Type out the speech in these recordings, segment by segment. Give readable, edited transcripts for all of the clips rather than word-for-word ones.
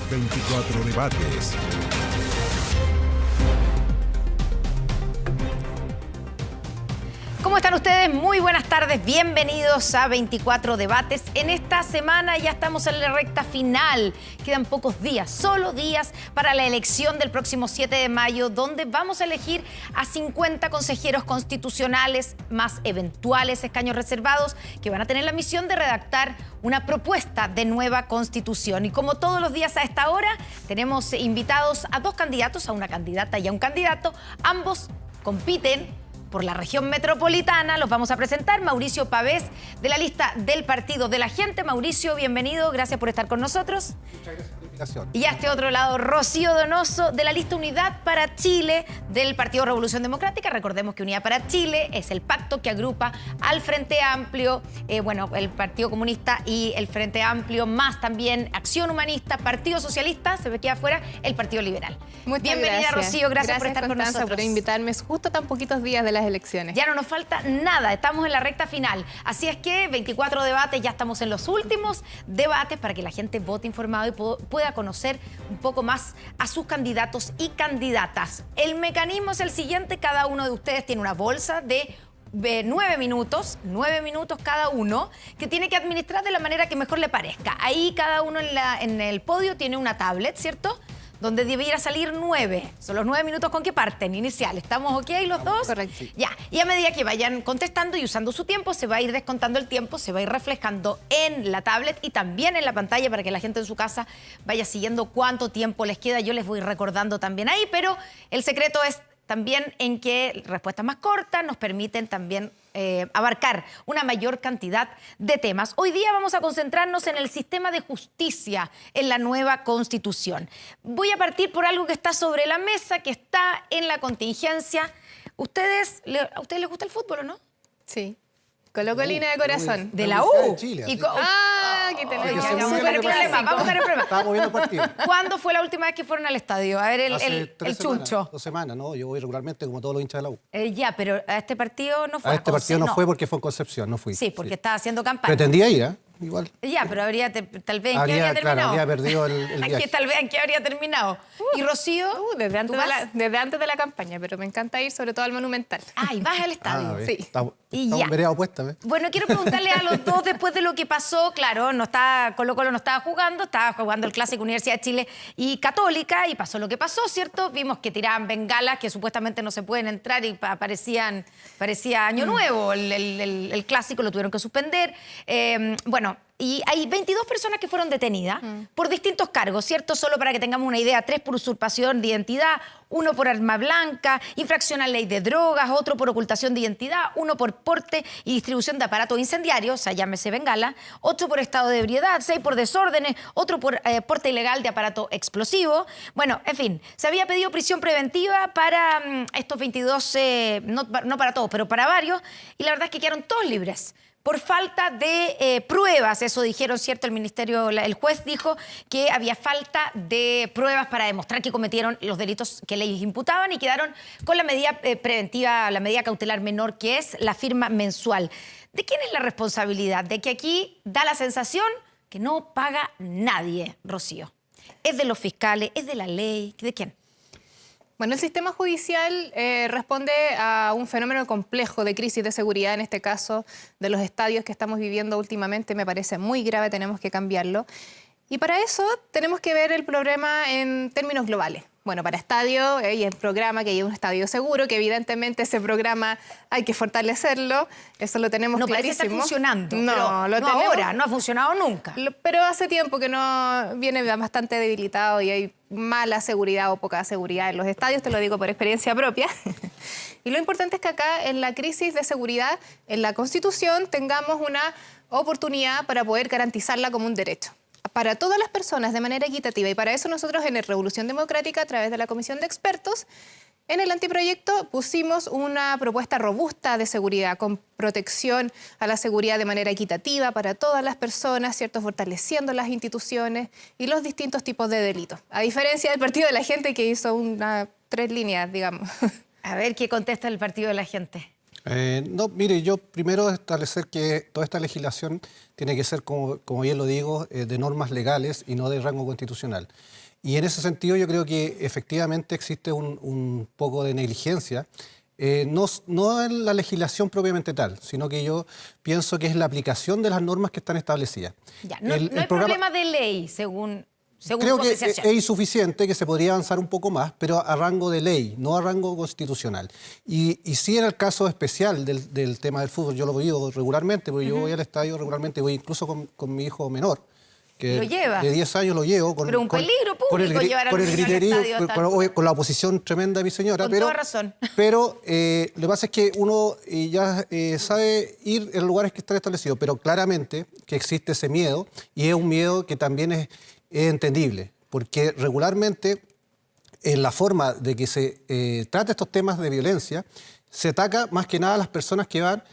24 debates. ¿Cómo están ustedes? Muy buenas tardes, bienvenidos a 24 debates. En esta semana ya estamos en la recta final. Quedan pocos días, solo días para la elección del próximo 7 de mayo, donde vamos a elegir a 50 consejeros constitucionales más eventuales escaños reservados que van a tener la misión de redactar una propuesta de nueva constitución. Y como todos los días a esta hora, tenemos invitados a dos candidatos, a una candidata y a un candidato. Ambos compiten por la región metropolitana. Los vamos a presentar. Mauricio Pavés, de la lista del Partido de la Gente. Mauricio, bienvenido, gracias por estar con nosotros. Muchas gracias por la invitación. Y a este otro lado, Rocío Donoso, de la lista Unidad para Chile, del Partido Revolución Democrática. Recordemos que Unidad para Chile es el pacto que agrupa al Frente Amplio, el Partido Comunista y el Frente Amplio, más también Acción Humanista, Partido Socialista, se me queda afuera, el Partido Liberal. Bienvenida, gracias. Rocío, gracias por estar con nosotros. Por invitarme justo tan poquitos días de las elecciones. Ya no nos falta nada, estamos en la recta final. Así es que 24 debates, ya estamos en los últimos debates para que la gente vote informado y pueda conocer un poco más a sus candidatos y candidatas. El mecanismo es el siguiente: cada uno de ustedes tiene una bolsa de 9 minutos cada uno, que tiene que administrar de la manera que mejor le parezca. Ahí cada uno en el podio tiene una tablet, ¿cierto?, donde debiera salir 9. Son los 9 minutos con que parten, inicial. ¿Estamos ok los dos? Correcto. Ya. Y a medida que vayan contestando y usando su tiempo, se va a ir descontando el tiempo, se va a ir reflejando en la tablet y también en la pantalla para que la gente en su casa vaya siguiendo cuánto tiempo les queda. Yo les voy recordando también ahí, pero el secreto es también en que respuestas más cortas nos permiten también abarcar una mayor cantidad de temas. Hoy día vamos a concentrarnos en el sistema de justicia en la nueva Constitución. Voy a partir por algo que está sobre la mesa, que está en la contingencia. ¿A ustedes les gusta el fútbol o no? Sí. Colocolina de corazón. De la U. De Chile, Y así. Que te lo Porque digo. según vamos a lo ver que el problema, pasa- vamos a ver el problema. Estábamos viendo el partido. ¿Cuándo fue la última vez que fueron al estadio? A ver Hace el 3 semanas, chuncho. 2 semanas, ¿no? Yo voy regularmente como todos los hinchas de la U. Ya, pero a este partido no fue. A este partido no no fue porque fue en Concepción, no fui. Sí, porque estaba haciendo campaña. Pretendía ir, ¿eh? Igual. Ya, pero tal vez en qué habría Claro, terminado. habría perdido el Aquí viaje. tal vez en qué habría terminado. ¿Y Rocío? Desde ¿tú antes, vas? desde antes de la campaña, pero me encanta ir sobre todo al Monumental. Y vas al estadio. bien. Sí. Estamos Y ya. vereda opuesta, ¿ves? Bueno, quiero preguntarle a los dos, después de lo que pasó, claro, Colo-Colo no estaba jugando el Clásico Universidad de Chile y Católica, y pasó lo que pasó, ¿cierto? Vimos que tiraban bengalas que supuestamente no se pueden entrar y parecía Año Nuevo. El Clásico lo tuvieron que suspender. Y hay 22 personas que fueron detenidas por distintos cargos, ¿cierto? Solo para que tengamos una idea: 3 por usurpación de identidad, 1 por arma blanca, infracción a ley de drogas, otro por ocultación de identidad, 1 por porte y distribución de aparatos incendiarios, o sea, llámese bengala, 8 por estado de ebriedad, 6 por desórdenes, otro por porte ilegal de aparato explosivo. Bueno, en fin, se había pedido prisión preventiva para estos 22, no para todos, pero para varios, y la verdad es que quedaron todos libres por falta de pruebas. Eso dijeron, ¿cierto? El ministerio, el juez dijo que había falta de pruebas para demostrar que cometieron los delitos que les imputaban, y quedaron con la medida preventiva, la medida cautelar menor, que es la firma mensual. ¿De quién es la responsabilidad? De que aquí da la sensación que no paga nadie, Rocío. ¿Es de los fiscales? ¿Es de la ley? ¿De quién? Bueno, el sistema judicial responde a un fenómeno complejo de crisis de seguridad, en este caso de los estadios que estamos viviendo últimamente. Me parece muy grave, tenemos que cambiarlo. Y para eso tenemos que ver el problema en términos globales. Bueno, para estadio, y el programa que hay un estadio seguro, que evidentemente ese programa hay que fortalecerlo, eso lo tenemos No parece clarísimo. estar funcionando. No, pero lo no tenemos. ahora, no ha funcionado nunca. Pero hace tiempo que no viene bastante debilitado y hay mala seguridad o poca seguridad en los estadios, te lo digo por experiencia propia. Y lo importante es que acá, en la crisis de seguridad, en la Constitución, tengamos una oportunidad para poder garantizarla como un derecho para todas las personas de manera equitativa. Y para eso nosotros en Revolución Democrática, a través de la Comisión de Expertos, en el anteproyecto pusimos una propuesta robusta de seguridad, con protección a la seguridad de manera equitativa para todas las personas, ¿cierto? Fortaleciendo las instituciones y los distintos tipos de delitos. A diferencia del Partido de la Gente, que hizo 3 líneas, digamos. A ver qué contesta el Partido de la Gente. No, mire, yo primero establecer que toda esta legislación tiene que ser, como bien lo digo, de normas legales y no de rango constitucional. Y en ese sentido yo creo que efectivamente existe un poco de negligencia, no en la legislación propiamente tal, sino que yo pienso que es la aplicación de las normas que están establecidas. Ya, no hay problema de ley, según creo su que apreciación. es insuficiente, que se podría avanzar un poco más, pero a rango de ley, no a rango constitucional. Y sí, en el caso especial del tema del fútbol, yo lo vivo regularmente, porque yo voy al estadio regularmente, voy incluso con mi hijo menor, que ¿Lo lleva? de 10 años lo llevo. Pero un peligro público llevar a los niños al estadio, con la oposición tremenda de mi señora. Con toda razón. Pero lo que pasa es que uno ya sabe ir en lugares que están establecidos, pero claramente que existe ese miedo, y es un miedo que también es entendible, porque regularmente en la forma de que se trata estos temas de violencia, se ataca más que nada a las personas que van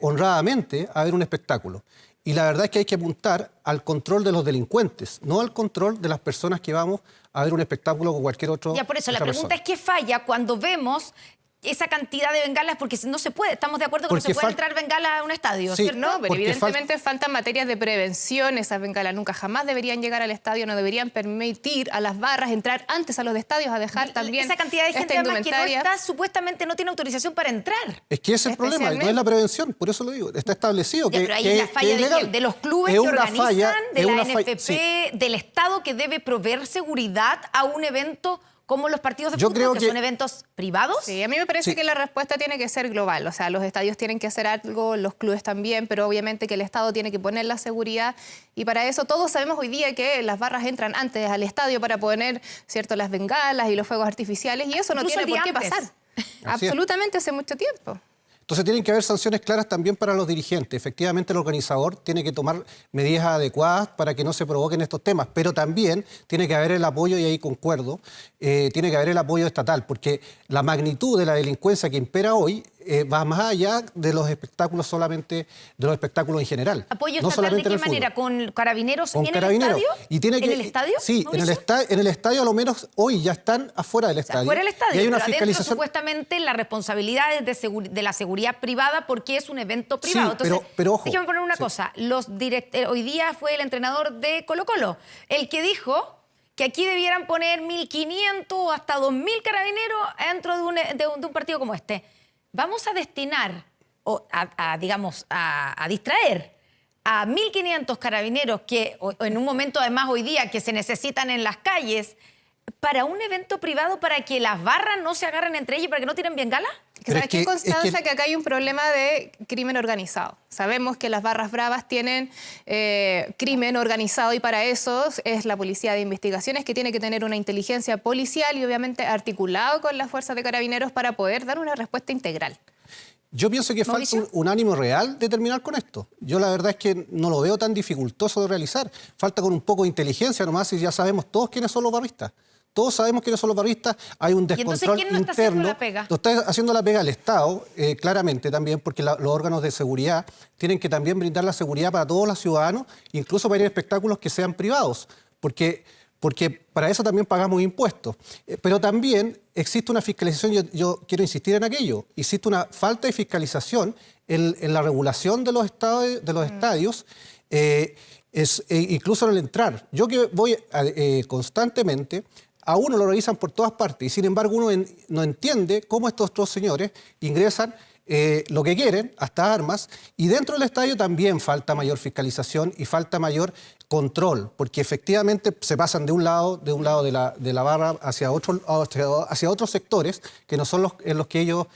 honradamente a ver un espectáculo. Y la verdad es que hay que apuntar al control de los delincuentes, no al control de las personas que vamos a ver un espectáculo con cualquier otro. Ya, por eso la pregunta es qué falla cuando vemos esa cantidad de bengalas, porque no se puede, estamos de acuerdo que no se puede entrar bengalas a un estadio, sí, ¿cierto? No, pero evidentemente faltan materias de prevención. Esas bengalas nunca jamás deberían llegar al estadio, no deberían permitir a las barras entrar antes a los estadios a dejar también esa cantidad de gente además que no está, supuestamente no tiene autorización para entrar. Es que ese es el problema, no es la prevención, por eso lo digo, está establecido ya, que pero ahí es la falla de los clubes que organizan, de la NFP, sí, del Estado que debe proveer seguridad a un evento como los partidos de yo fútbol, creo que son eventos privados. Sí, a mí me parece que la respuesta tiene que ser global. O sea, los estadios tienen que hacer algo, los clubes también, pero obviamente que el Estado tiene que poner la seguridad. Y para eso todos sabemos hoy día que las barras entran antes al estadio para poner, ¿cierto?, las bengalas y los fuegos artificiales, y eso no Incluso tiene por qué pasar. Absolutamente hace mucho tiempo. Entonces tienen que haber sanciones claras también para los dirigentes. Efectivamente, el organizador tiene que tomar medidas adecuadas para que no se provoquen estos temas, pero también tiene que haber el apoyo, y ahí concuerdo, tiene que haber el apoyo estatal, porque la magnitud de la delincuencia que impera hoy va más allá de los espectáculos, solamente de los espectáculos en general. ¿Apoyo no estatal solamente de qué en el manera? fútbol. ¿Con carabineros Con en carabineros. el estadio? Y tiene que, ¿En el estadio? Sí, en el estadio a lo menos hoy ya están afuera del estadio. Fuera del estadio, y hay una pero adentro, fiscalización. supuestamente la responsabilidad es de la seguridad privada porque es un evento privado. Sí, entonces, pero ojo. déjame poner una cosa. Hoy día fue el entrenador de Colo-Colo el que dijo que aquí debieran poner 1.500 o hasta 2.000 carabineros dentro de un partido como este. Vamos a destinar, digamos, a distraer a 1.500 carabineros que en un momento además hoy día que se necesitan en las calles para un evento privado, para que las barras no se agarren entre ellas y para que no tiren bengala. ¿Sabes qué, Constanza? Que acá hay un problema de crimen organizado. Sabemos que las barras bravas tienen crimen organizado, y para eso es la Policía de Investigaciones, que tiene que tener una inteligencia policial y obviamente articulado con las fuerzas de carabineros para poder dar una respuesta integral. Yo pienso que falta un ánimo real de terminar con esto. Yo la verdad es que no lo veo tan dificultoso de realizar. Falta con un poco de inteligencia nomás, y ya sabemos todos quiénes son los barristas. Todos sabemos quiénes son los barristas, hay un descontrol interno. ¿Quién no está haciendo la pega? Lo está haciendo la pega el Estado, claramente también, porque los órganos de seguridad tienen que también brindar la seguridad para todos los ciudadanos, incluso para ir a espectáculos que sean privados, porque para eso también pagamos impuestos. Pero también existe una fiscalización, yo quiero insistir en aquello, existe una falta de fiscalización en la regulación de los estadios, incluso en el entrar. Yo que voy constantemente, a uno lo revisan por todas partes, y sin embargo uno no entiende cómo estos otros señores ingresan lo que quieren, hasta armas, y dentro del estadio también falta mayor fiscalización y falta mayor control, porque efectivamente se pasan de un lado de la barra hacia otros sectores que no son en los que ellos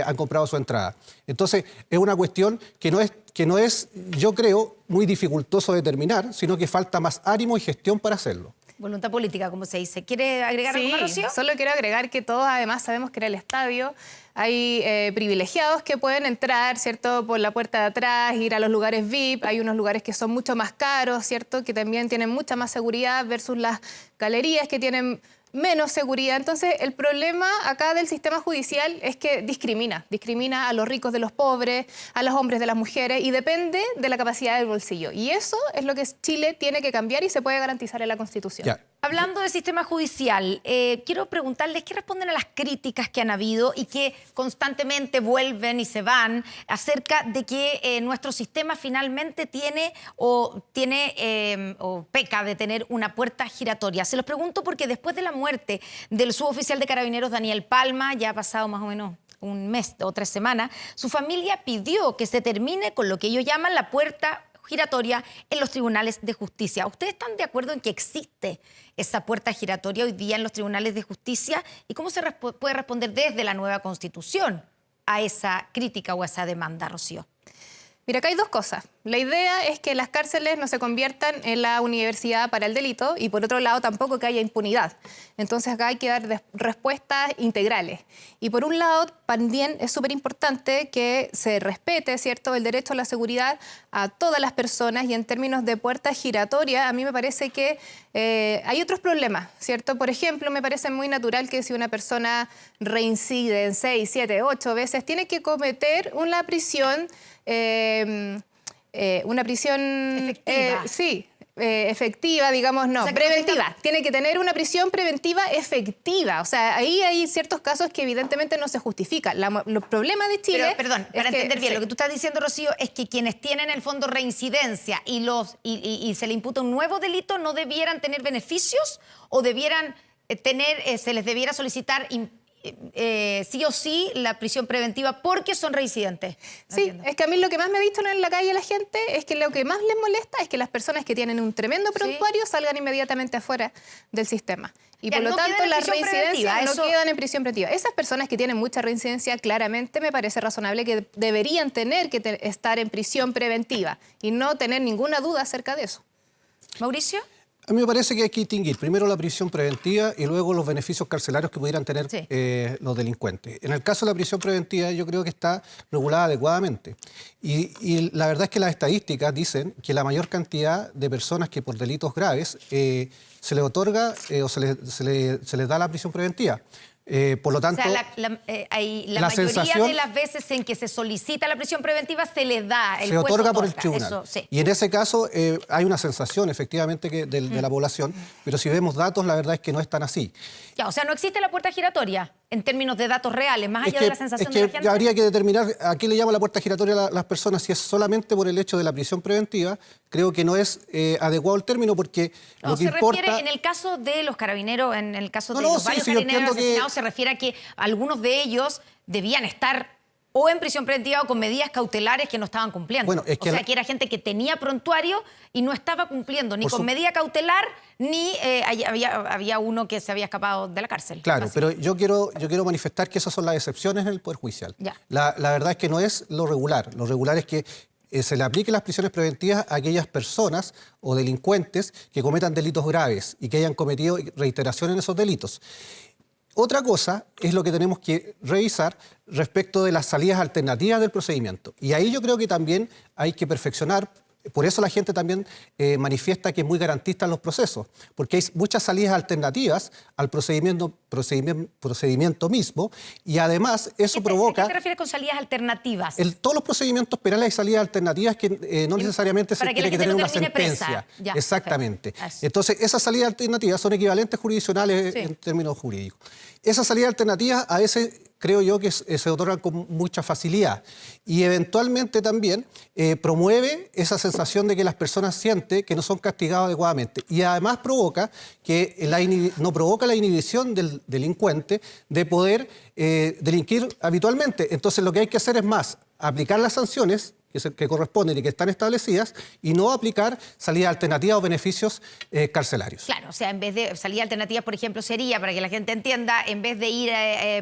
han comprado su entrada. Entonces, es una cuestión que no es, yo creo, muy dificultoso de determinar, sino que falta más ánimo y gestión para hacerlo. Voluntad política, como se dice. ¿Quiere agregar algo más, Rocío? Solo quiero agregar que todos además sabemos que en el estadio hay privilegiados que pueden entrar, ¿cierto?, por la puerta de atrás, ir a los lugares VIP. Hay unos lugares que son mucho más caros, ¿cierto?, que también tienen mucha más seguridad versus las galerías que tienen menos seguridad. Entonces, el problema acá del sistema judicial es que discrimina a los ricos de los pobres, a los hombres de las mujeres, y depende de la capacidad del bolsillo. Y eso es lo que Chile tiene que cambiar y se puede garantizar en la Constitución. Ya. Hablando del sistema judicial, quiero preguntarles qué responden a las críticas que han habido y que constantemente vuelven y se van acerca de que nuestro sistema finalmente tiene o peca de tener una puerta giratoria. Se los pregunto porque después de la muerte del suboficial de Carabineros Daniel Palma, ya ha pasado más o menos un mes o 3 semanas, su familia pidió que se termine con lo que ellos llaman la puerta giratoria en los tribunales de justicia. ¿Ustedes están de acuerdo en que existe esa puerta giratoria hoy día en los tribunales de justicia? ¿Y cómo se puede responder desde la nueva Constitución a esa crítica o a esa demanda, Rocío? Mira, acá hay 2 cosas. La idea es que las cárceles no se conviertan en la universidad para el delito y, por otro lado, tampoco que haya impunidad. Entonces, acá hay que dar respuestas integrales. Y, por un lado, también es súper importante que se respete, ¿cierto?, el derecho a la seguridad a todas las personas. Y en términos de puerta giratoria, a mí me parece que hay otros problemas, ¿cierto? Por ejemplo, me parece muy natural que si una persona reincide en 6, 7, 8 veces, tiene que cometer una prisión efectiva. Efectiva, digamos, no, o sea, preventiva. Tiene que tener una prisión preventiva efectiva. O sea, ahí hay ciertos casos que evidentemente no se justifican. Los problemas de Chile... Pero, perdón, para entender bien, lo que tú estás diciendo, Rocío, es que quienes tienen en el fondo reincidencia y se le imputa un nuevo delito no debieran tener beneficios o debieran se les debiera solicitar sí o sí la prisión preventiva porque son reincidentes. Sí, es que a mí lo que más me he visto en la calle la gente es que lo que más les molesta es que las personas que tienen un tremendo prontuario salgan inmediatamente afuera del sistema. Y por lo tanto las reincidencias no quedan en prisión preventiva. Esas personas que tienen mucha reincidencia, claramente me parece razonable que deberían tener que estar en prisión preventiva y no tener ninguna duda acerca de eso. ¿Mauricio? A mí me parece que hay que distinguir primero la prisión preventiva y luego los beneficios carcelarios que pudieran tener los delincuentes. En el caso de la prisión preventiva yo creo que está regulada adecuadamente. Y la verdad es que las estadísticas dicen que la mayor cantidad de personas que por delitos graves se les otorga o se les da la prisión preventiva. Por lo tanto, o sea, la mayoría de las veces en que se solicita la prisión preventiva se les da, el se juez otorga por el tribunal. Eso, sí. Y en ese caso hay una sensación, efectivamente, de la población, pero si vemos datos, la verdad es que no es tan así. Ya, o sea, no existe la puerta giratoria en términos de datos reales, más allá de la sensación de la gente. Habría que determinar a qué le llama la puerta giratoria a las personas. Si es solamente por el hecho de la prisión preventiva, creo que no es adecuado el término porque no, lo que se importa... refiere en el caso de los carabineros, en el caso de los varios carabineros asesinados, se refiere a que algunos de ellos debían estar o en prisión preventiva o con medidas cautelares que no estaban cumpliendo. Bueno, es que que era gente que tenía prontuario y no estaba cumpliendo ni con medida cautelar ni había uno que se había escapado de la cárcel. Claro, pero yo quiero manifestar que esas son las excepciones en el Poder Judicial. La verdad es que no es lo regular. Lo regular es que se le apliquen las prisiones preventivas a aquellas personas o delincuentes que cometan delitos graves y que hayan cometido reiteración en esos delitos. Otra cosa es lo que tenemos que revisar respecto de las salidas alternativas del procedimiento. Y ahí yo creo que también hay que perfeccionar. Por eso la gente también manifiesta que es muy garantista en los procesos, porque hay muchas salidas alternativas al procedimiento mismo y además eso provoca... ¿A qué te refieres con salidas alternativas? En todos los procedimientos penales hay salidas alternativas que no necesariamente se tiene que tener una sentencia. Exactamente. Entonces, esas salidas alternativas son equivalentes jurisdiccionales en términos jurídicos. Esas salidas alternativas a veces... creo yo que se otorgan con mucha facilidad y eventualmente también promueve esa sensación de que las personas sienten que no son castigados adecuadamente y además provoca que no provoca la inhibición del delincuente de poder delinquir habitualmente. Entonces lo que hay que hacer es más aplicar las sanciones que corresponden y que están establecidas y no aplicar salidas alternativas o beneficios carcelarios. Claro, o sea, en vez de salidas alternativas, por ejemplo, sería, para que la gente entienda, en vez de ir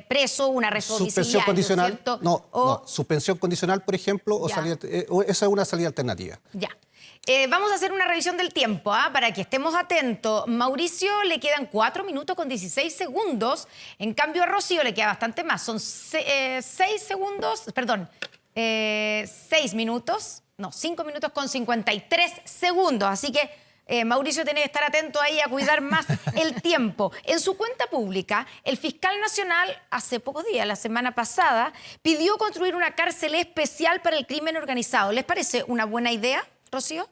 preso, una arresto suspensión condicional, ¿no? Suspensión condicional, por ejemplo, o esa es una salida alternativa. Ya. Vamos a hacer una revisión del tiempo, para que estemos atentos. Mauricio le quedan 4 minutos con 16 segundos. En cambio, a Rocío le queda bastante más. Son 5 minutos con 53 segundos. Así que Mauricio tiene que estar atento ahí a cuidar más el tiempo. En su cuenta pública, el fiscal nacional, hace pocos días, la semana pasada, pidió construir una cárcel especial para el crimen organizado. ¿Les parece una buena idea, Rocío?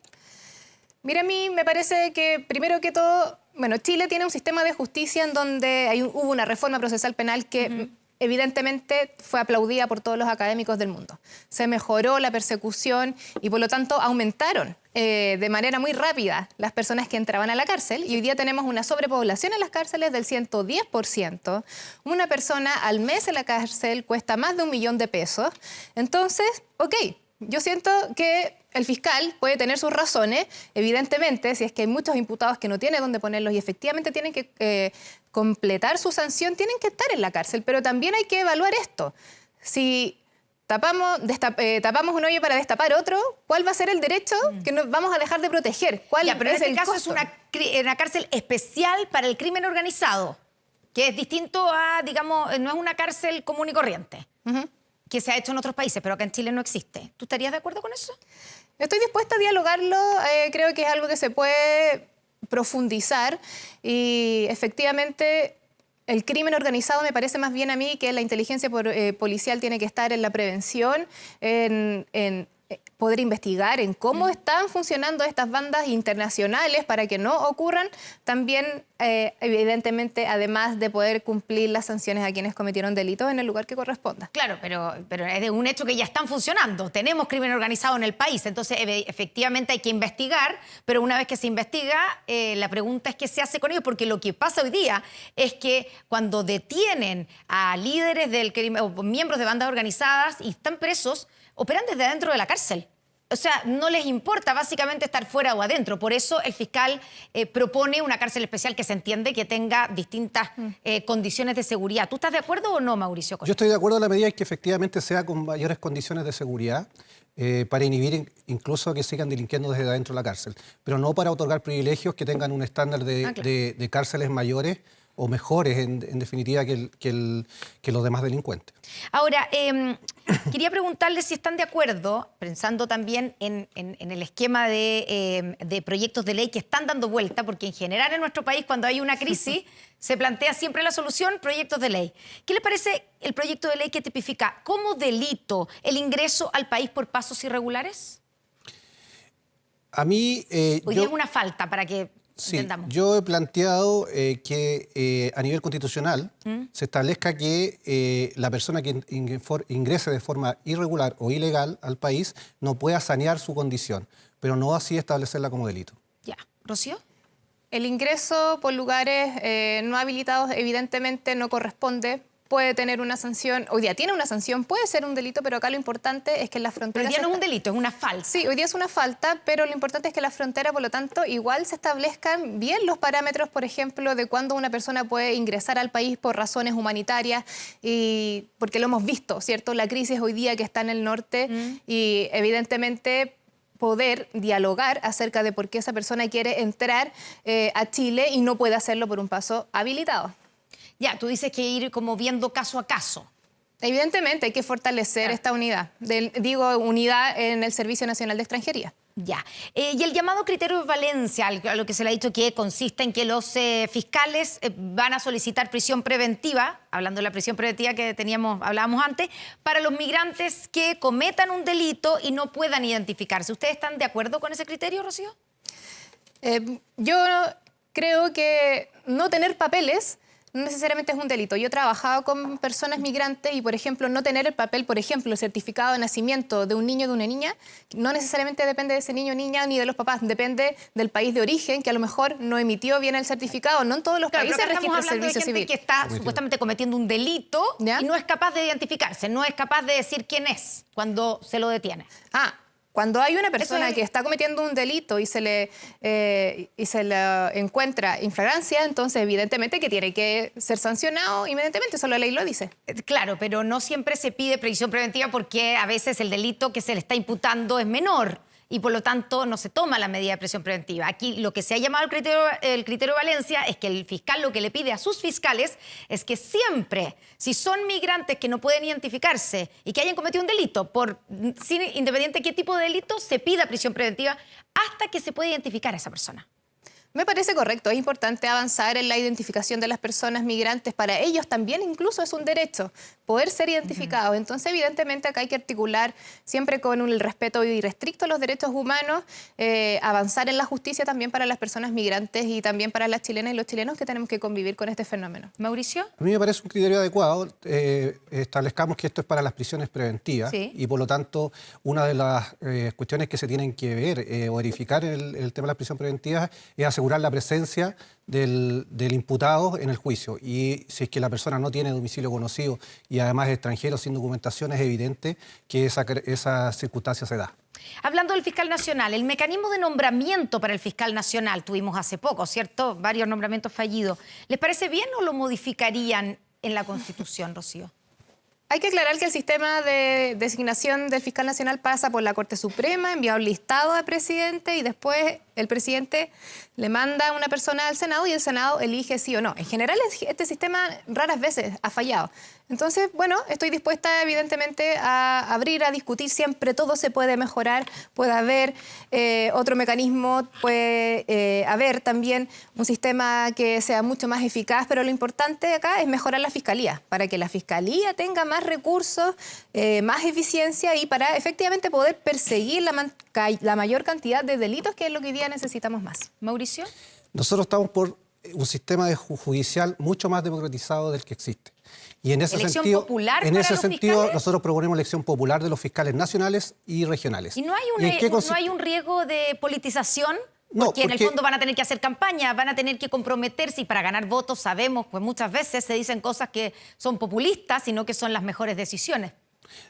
Mira, a mí me parece que, primero que todo, Bueno, Chile tiene un sistema de justicia en donde hubo una reforma procesal penal que evidentemente fue aplaudida por todos los académicos del mundo. Se mejoró la persecución y por lo tanto aumentaron de manera muy rápida las personas que entraban a la cárcel y hoy día tenemos una sobrepoblación en las cárceles del 110%. Una persona al mes en la cárcel cuesta más de 1 millón de pesos. Entonces, ok, yo siento que el fiscal puede tener sus razones, evidentemente, si es que hay muchos imputados que no tienen dónde ponerlos y efectivamente tienen que completar su sanción, tienen que estar en la cárcel, pero también hay que evaluar esto. Si tapamos un hoyo para destapar otro, ¿cuál va a ser el derecho que nos vamos a dejar de proteger? ¿Cuál Ya, pero en es este el caso costo? es una cárcel especial para el crimen organizado, que es distinto a, digamos, no es una cárcel común y corriente, que se ha hecho en otros países, pero acá en Chile no existe. ¿Tú estarías de acuerdo con eso? Estoy dispuesta a dialogarlo, creo que es algo que se puede profundizar y efectivamente el crimen organizado me parece más bien a mí que la inteligencia policial tiene que estar en la prevención, en poder investigar en cómo están funcionando estas bandas internacionales para que no ocurran. También, evidentemente, además de poder cumplir las sanciones a quienes cometieron delitos en el lugar que corresponda. Claro, pero es de un hecho que ya están funcionando. Tenemos crimen organizado en el país, entonces efectivamente hay que investigar, pero una vez que se investiga, la pregunta es qué se hace con ellos, porque lo que pasa hoy día es que cuando detienen a líderes del crimen o miembros de bandas organizadas y están presos, operan desde adentro de la cárcel. O sea, no les importa básicamente estar fuera o adentro. Por eso el fiscal propone una cárcel especial que se entiende que tenga distintas condiciones de seguridad. ¿Tú estás de acuerdo o no, Mauricio Costa? Yo estoy de acuerdo en la medida en que efectivamente sea con mayores condiciones de seguridad para inhibir incluso que sigan delinquiendo desde adentro de la cárcel, pero no para otorgar privilegios que tengan un estándar de cárceles mayores o mejores, en definitiva, que los demás delincuentes. Ahora, quería preguntarle si están de acuerdo, pensando también en el esquema de proyectos de ley que están dando vuelta, porque en general en nuestro país cuando hay una crisis se plantea siempre la solución, proyectos de ley. ¿Qué le parece el proyecto de ley que tipifica como delito el ingreso al país por pasos irregulares? A mí... Hoy día es una falta para que... Sí, entendamos. yo he planteado que a nivel constitucional se establezca que la persona que ingrese de forma irregular o ilegal al país no pueda sanear su condición, pero no así establecerla como delito. Ya. ¿Rocío? El ingreso por lugares no habilitados evidentemente no corresponde. Puede tener una sanción, hoy día tiene una sanción, puede ser un delito, pero acá lo importante es que en las Pero fronteras... hoy día no es un delito, es una falta. Sí, hoy día es una falta, pero lo importante es que en la frontera, por lo tanto, igual se establezcan bien los parámetros, por ejemplo, de cuándo una persona puede ingresar al país por razones humanitarias, y porque lo hemos visto, ¿cierto? La crisis hoy día que está en el norte y evidentemente poder dialogar acerca de por qué esa persona quiere entrar a Chile y no puede hacerlo por un paso habilitado. Ya, tú dices que ir como viendo caso a caso. Evidentemente hay que fortalecer esta unidad, unidad en el Servicio Nacional de Extranjería. Ya. Y el llamado criterio de valencia, a lo que se le ha dicho que consiste en que los fiscales van a solicitar prisión preventiva, hablando de la prisión preventiva que hablábamos antes, para los migrantes que cometan un delito y no puedan identificarse. ¿Ustedes están de acuerdo con ese criterio, Rocío? Yo creo que no tener papeles no necesariamente es un delito. Yo he trabajado con personas migrantes y, por ejemplo, no tener el papel, por ejemplo, el certificado de nacimiento de un niño o de una niña, no necesariamente depende de ese niño o niña ni de los papás, depende del país de origen, que a lo mejor no emitió bien el certificado. No en todos los países registra el servicio civil. Que está supuestamente cometiendo un delito y no es capaz de identificarse, no es capaz de decir quién es cuando se lo detiene. Cuando hay una persona que está cometiendo un delito y se le encuentra en flagrancia, entonces evidentemente que tiene que ser sancionado inmediatamente, eso la ley lo dice. Claro, pero no siempre se pide prisión preventiva porque a veces el delito que se le está imputando es menor y por lo tanto no se toma la medida de prisión preventiva. Aquí lo que se ha llamado el criterio de valencia es que el fiscal lo que le pide a sus fiscales es que siempre, si son migrantes que no pueden identificarse y que hayan cometido un delito, independiente de qué tipo de delito, se pida prisión preventiva hasta que se pueda identificar a esa persona. Me parece correcto, es importante avanzar en la identificación de las personas migrantes. Para ellos también incluso es un derecho poder ser identificados. Entonces, evidentemente, acá hay que articular siempre con el respeto irrestricto a los derechos humanos, avanzar en la justicia también para las personas migrantes y también para las chilenas y los chilenos que tenemos que convivir con este fenómeno. Mauricio. A mí me parece un criterio adecuado. Establezcamos que esto es para las prisiones preventivas y, por lo tanto, una de las cuestiones que se tienen que ver o verificar en el tema de la prisión preventiva es asegurar la presencia del imputado en el juicio. Y si es que la persona no tiene domicilio conocido y además es extranjero sin documentación, es evidente que esa circunstancia se da. Hablando del fiscal nacional, el mecanismo de nombramiento para el fiscal nacional tuvimos hace poco, ¿cierto? Varios nombramientos fallidos. ¿Les parece bien o lo modificarían en la Constitución, Rocío? Hay que aclarar que el sistema de designación del fiscal nacional pasa por la Corte Suprema, envía un listado al presidente y después el presidente le manda a una persona al Senado y el Senado elige sí o no. En general, este sistema raras veces ha fallado. Entonces, bueno, estoy dispuesta evidentemente a abrir, a discutir. Siempre todo se puede mejorar. Puede haber otro mecanismo, puede haber también un sistema que sea mucho más eficaz, pero lo importante acá es mejorar la fiscalía, para que la fiscalía tenga más recursos, más eficiencia y para efectivamente poder perseguir la mayor cantidad de delitos, que es lo que hoy día necesitamos más. Mauricio. Nosotros estamos por un sistema judicial mucho más democratizado del que existe. Y en ese ¿Elección sentido, popular para los fiscales? nosotros proponemos elección popular de los fiscales nacionales y regionales. ¿Y no hay un riesgo de politización? No, porque en el fondo van a tener que hacer campaña, van a tener que comprometerse y para ganar votos sabemos, pues muchas veces se dicen cosas que son populistas, sino que son las mejores decisiones.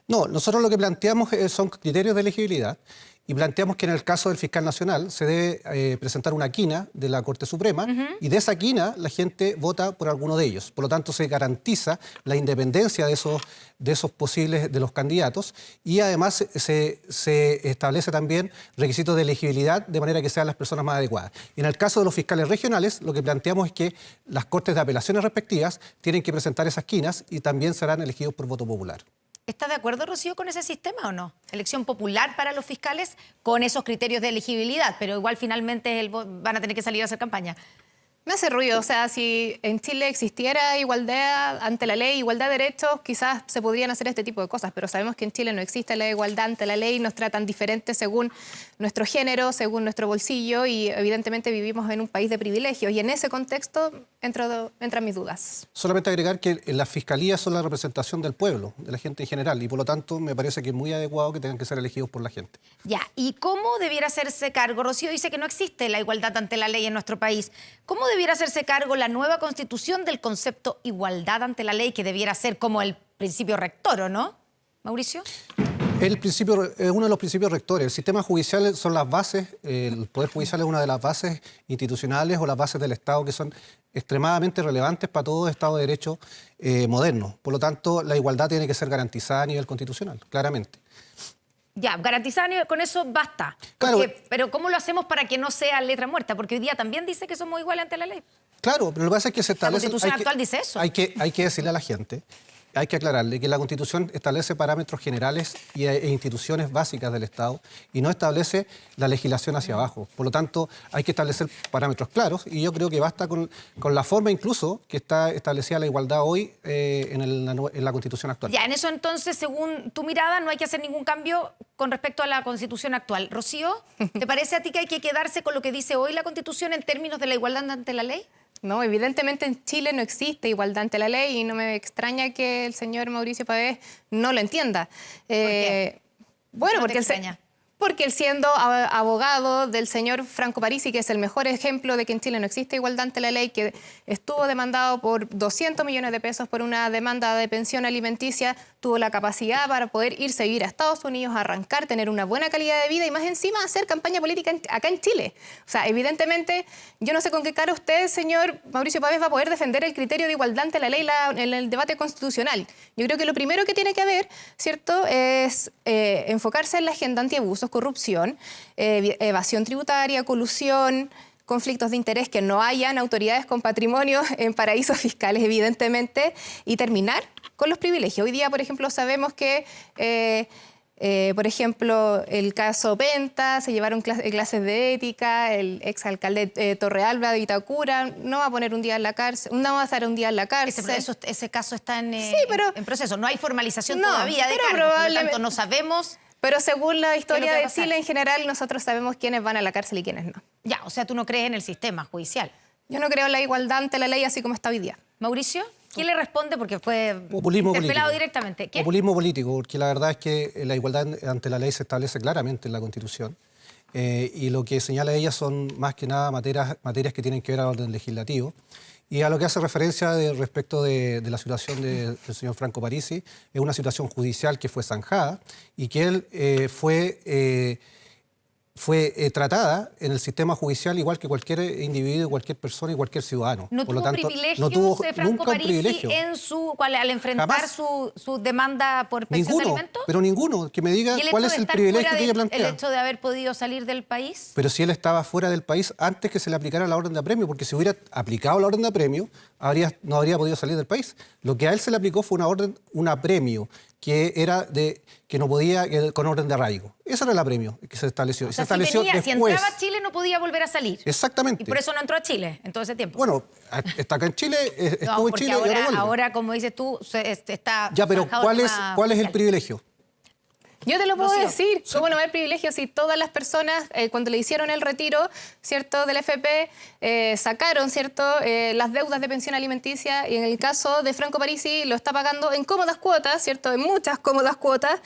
No, nosotros lo que planteamos son criterios de elegibilidad y planteamos que en el caso del fiscal nacional se debe presentar una quina de la Corte Suprema y de esa quina la gente vota por alguno de ellos. Por lo tanto, se garantiza la independencia de esos posibles, de los candidatos y además se establece también requisitos de elegibilidad de manera que sean las personas más adecuadas. Y en el caso de los fiscales regionales, lo que planteamos es que las Cortes de Apelaciones respectivas tienen que presentar esas quinas y también serán elegidos por voto popular. ¿Está de acuerdo, Rocío, con ese sistema o no? Elección popular para los fiscales con esos criterios de elegibilidad, pero igual finalmente van a tener que salir a hacer campaña. Me hace ruido, o sea, si en Chile existiera igualdad ante la ley, igualdad de derechos, quizás se podrían hacer este tipo de cosas, pero sabemos que en Chile no existe la igualdad ante la ley, nos tratan diferentes según nuestro género, según nuestro bolsillo y evidentemente vivimos en un país de privilegios y en ese contexto entran mis dudas. Solamente agregar que las fiscalías son la representación del pueblo, de la gente en general y por lo tanto me parece que es muy adecuado que tengan que ser elegidos por la gente. Ya, ¿y cómo debiera hacerse cargo? Rocío dice que no existe la igualdad ante la ley en nuestro país. ¿Cómo debiera hacerse cargo la nueva Constitución del concepto igualdad ante la ley, que debiera ser como el principio rector, ¿o no? Mauricio. El principio es uno de los principios rectores. El sistema judicial son las bases, el Poder Judicial es una de las bases institucionales o las bases del Estado que son extremadamente relevantes para todo Estado de Derecho moderno. Por lo tanto, la igualdad tiene que ser garantizada a nivel constitucional, claramente. Ya, garantizar con eso basta. Claro. Pero ¿cómo lo hacemos para que no sea letra muerta? Porque hoy día también dice que somos iguales ante la ley. Claro, pero lo que pasa es que se establece... La Constitución actual dice eso. Hay que decirle a la gente, hay que aclararle que la Constitución establece parámetros generales e instituciones básicas del Estado y no establece la legislación hacia abajo. Por lo tanto, hay que establecer parámetros claros y yo creo que basta con la forma incluso que está establecida la igualdad hoy en la Constitución actual. Ya, en eso entonces, según tu mirada, no hay que hacer ningún cambio con respecto a la Constitución actual. Rocío, ¿te parece a ti que hay que quedarse con lo que dice hoy la Constitución en términos de la igualdad ante la ley? No, evidentemente en Chile no existe igualdad ante la ley y no me extraña que el señor Mauricio Pavés no lo entienda. ¿Por qué? Bueno, ¿No te porque extraña? Porque él siendo abogado del señor Franco Parisi, que es el mejor ejemplo de que en Chile no existe igualdad ante la ley, que estuvo demandado por 200 millones de pesos por una demanda de pensión alimenticia, tuvo la capacidad para poder irse a vivir a Estados Unidos, arrancar, tener una buena calidad de vida y más encima hacer campaña política acá en Chile. O sea, evidentemente, yo no sé con qué cara usted, señor Mauricio Pavés, va a poder defender el criterio de igualdad ante la ley en el debate constitucional. Yo creo que lo primero que tiene que haber, ¿cierto?, es enfocarse en la agenda antiabusos, corrupción, evasión tributaria, colusión, conflictos de interés, que no hayan autoridades con patrimonio en paraísos fiscales, evidentemente, y terminar con los privilegios. Hoy día, por ejemplo, sabemos que Por ejemplo, el caso Penta, se llevaron clases de ética, el exalcalde Torrealba de Vitacura no va a poner un día en la cárcel, no va a estar un día en la cárcel. Ese caso está en proceso. No hay formalización No, todavía de pero cargos, por lo probablemente- tanto no sabemos. Pero según la historia va a de pasar? Chile en general, nosotros sabemos quiénes van a la cárcel y quiénes no. Ya, o sea, tú no crees en el sistema judicial. Yo no creo en la igualdad ante la ley así como está hoy día. Mauricio, ¿quién le responde? Porque fue Populismo interpelado político. directamente. ¿Qué? Populismo político, porque la verdad es que la igualdad ante la ley se establece claramente en la Constitución. Y lo que señala ella son más que nada materias que tienen que ver al orden legislativo. Y a lo que hace referencia respecto de la situación del señor Franco Parisi, es una situación judicial que fue zanjada y que él fue tratada en el sistema judicial igual que cualquier individuo, cualquier persona y cualquier ciudadano. ¿No Por lo tuvo tanto, privilegios no tuvo Franco nunca un Parisi privilegio. al enfrentar Jamás. su demanda por pensión de Ninguno, alimentos? pero ninguno. Que me diga ¿Y el cuál hecho es de el estar privilegio fuera que ella el plantea. hecho de haber podido salir del país? Pero si él estaba fuera del país antes que se le aplicara la orden de apremio, porque si hubiera aplicado la orden de apremio, no habría podido salir del país. Lo que a él se le aplicó fue un apremio que no podía, con orden de arraigo. Ese era el apremio que se estableció. O Y sea, se estableció si después. entraba a Chile no podía volver a salir. Exactamente. Y por eso no entró a Chile en todo ese tiempo. Bueno, está acá en Chile, No, estuvo en porque Chile y ahora vuelve. ahora, como dices tú, está Ya, pero zanjado ¿cuál el es tema el judicial. privilegio? Yo te lo puedo Rocío. decir, cómo no haber privilegio si todas las personas, cuando le hicieron el retiro, ¿cierto?, del FP, sacaron, ¿cierto?, las deudas de pensión alimenticia y en el caso de Franco Parisi lo está pagando en cómodas cuotas, ¿cierto?, en muchas cómodas cuotas,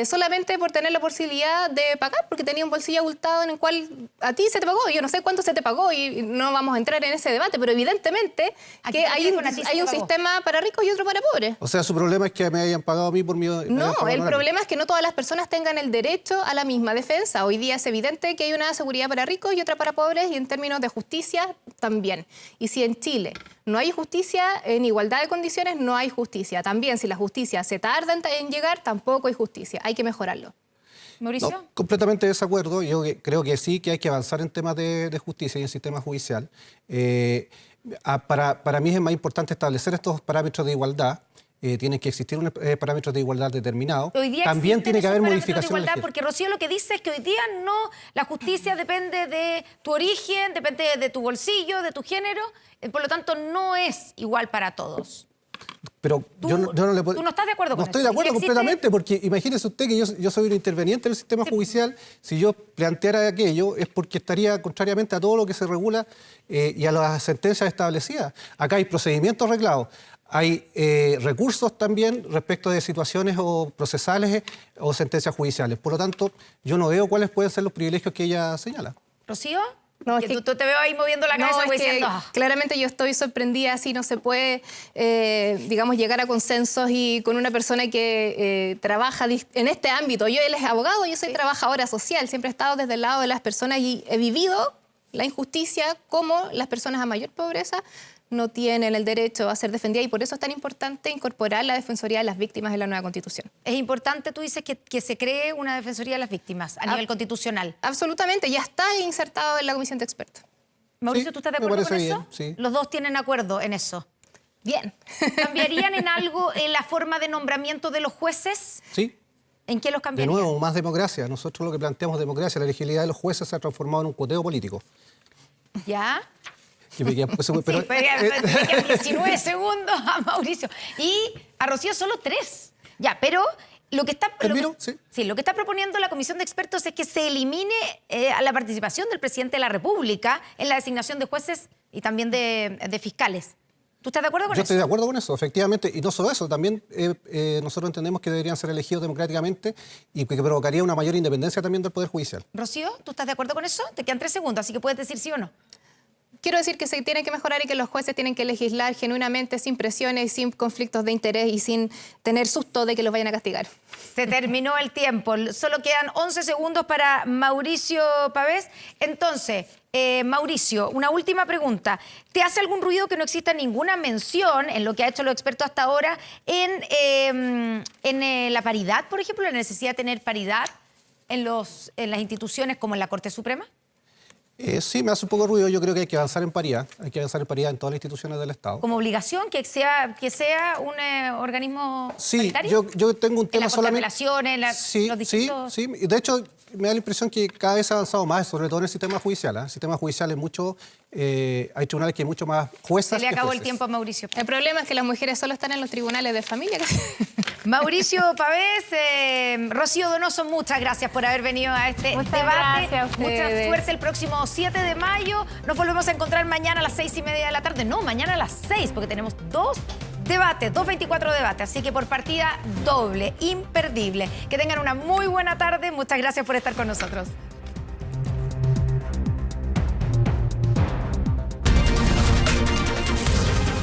solamente por tener la posibilidad de pagar, porque tenía un bolsillo abultado en el cual a ti se te pagó, yo no sé cuánto se te pagó y no vamos a entrar en ese debate, pero evidentemente ¿A que qué te hay refieres con a ti se hay te un pagó? sistema para ricos y otro para pobres. O sea, su problema es que me hayan pagado a mí por mi... me hayan No, pagado el a nadie. problema es que no todas las personas tengan el derecho a la misma defensa. Hoy día es evidente que hay una seguridad para ricos y otra para pobres y en términos de justicia también. Y si en Chile no hay justicia, en igualdad de condiciones no hay justicia. También si la justicia se tarda en llegar, tampoco hay justicia. Hay que mejorarlo. Mauricio. No, completamente de desacuerdo. Yo creo que sí que hay que avanzar en temas de justicia y en sistema judicial. Para mí es más importante establecer estos parámetros de igualdad. Tienen que existir unos parámetros de igualdad determinados. Hoy día También existen tiene que esos haber parámetros de modificaciones. igualdad, porque Rocío lo que dice es que hoy día no, la justicia depende de tu origen, depende de tu bolsillo, de tu género, por lo tanto no es igual para todos. Pero yo no le puedo... tú no estás de acuerdo con No estoy eso. de acuerdo Y existe- completamente, porque imagínese usted que yo soy un interveniente en el sistema judicial. Si yo planteara aquello es porque estaría contrariamente a todo lo que se regula y a las sentencias establecidas. Acá hay procedimientos arreglados. Hay recursos también respecto de situaciones o procesales o sentencias judiciales. Por lo tanto, yo no veo cuáles pueden ser los privilegios que ella señala. ¿Rocío? No, es Que que- tú te veo ahí moviendo la cabeza No, como es que diciendo... "Ah". claramente yo estoy sorprendida, así no se puede, digamos, llegar a consensos y con una persona que trabaja en este ámbito. Él es abogado, yo soy trabajadora social, siempre he estado desde el lado de las personas y he vivido la injusticia como las personas a mayor pobreza no tienen el derecho a ser defendidas y por eso es tan importante incorporar la Defensoría de las Víctimas en la nueva Constitución. Es importante, tú dices, que se cree una defensoría de las víctimas a nivel constitucional. Absolutamente, ya está insertado en la Comisión de Expertos. Mauricio, Sí, ¿tú estás de me acuerdo con parece eso? bien, sí. Los dos tienen acuerdo en eso. Bien. ¿Cambiarían en algo en la forma de nombramiento de los jueces? ¿Sí? ¿En qué los De cambiarían? nuevo, más democracia. Nosotros lo que planteamos democracia. La elegibilidad de los jueces se ha transformado en un coteo político. ¿Ya? Que me queda- pero- Sí, me quedan 19 segundos a Mauricio. Y a Rocío solo 3. Ya, pero lo que está... ¿Termino? Lo que, Sí. sí, lo que está proponiendo la Comisión de Expertos es que se elimine a la participación del presidente de la República en la designación de jueces y también de fiscales. ¿Tú estás de acuerdo con Yo eso? estoy de acuerdo con eso, efectivamente. Y no solo eso, también nosotros entendemos que deberían ser elegidos democráticamente y que provocaría una mayor independencia también del Poder Judicial. Rocío, ¿tú estás de acuerdo con eso? Te quedan 3 segundos, así que puedes decir sí o no. Quiero decir que se tiene que mejorar y que los jueces tienen que legislar genuinamente, sin presiones, sin conflictos de interés y sin tener susto de que los vayan a castigar. Se terminó el tiempo. Solo quedan 11 segundos para Mauricio Pavés. Entonces, Mauricio, una última pregunta. ¿Te hace algún ruido que no exista ninguna mención en lo que ha hecho los expertos hasta ahora en la paridad, por ejemplo, la necesidad de tener paridad en las instituciones como en la Corte Suprema? Sí, me hace un poco de ruido. Yo creo que hay que avanzar en paridad. Hay que avanzar en paridad en todas las instituciones del Estado. Como obligación que sea un organismo Sí, paritario. yo tengo un tema en solamente... las relaciones, Sí, los distintos... sí. De hecho, me da la impresión que cada vez ha avanzado más, sobre todo en el sistema judicial. El sistema judicial es mucho... hay tribunales que hay mucho más juezas Se le que acabó el jueces. tiempo a Mauricio. El problema es que las mujeres solo están en los tribunales de familia. Mauricio Pavés, Rocío Donoso, muchas gracias por haber venido a este Muchas debate. gracias a Mucha ustedes. suerte el próximo 7 de mayo. Nos volvemos a encontrar mañana a las 6:30 de la tarde. No, mañana a las 6, porque tenemos 2 debates, 2:24 debates. Así que por partida doble, imperdible. Que tengan una muy buena tarde. Muchas gracias por estar con nosotros.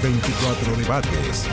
24 debates.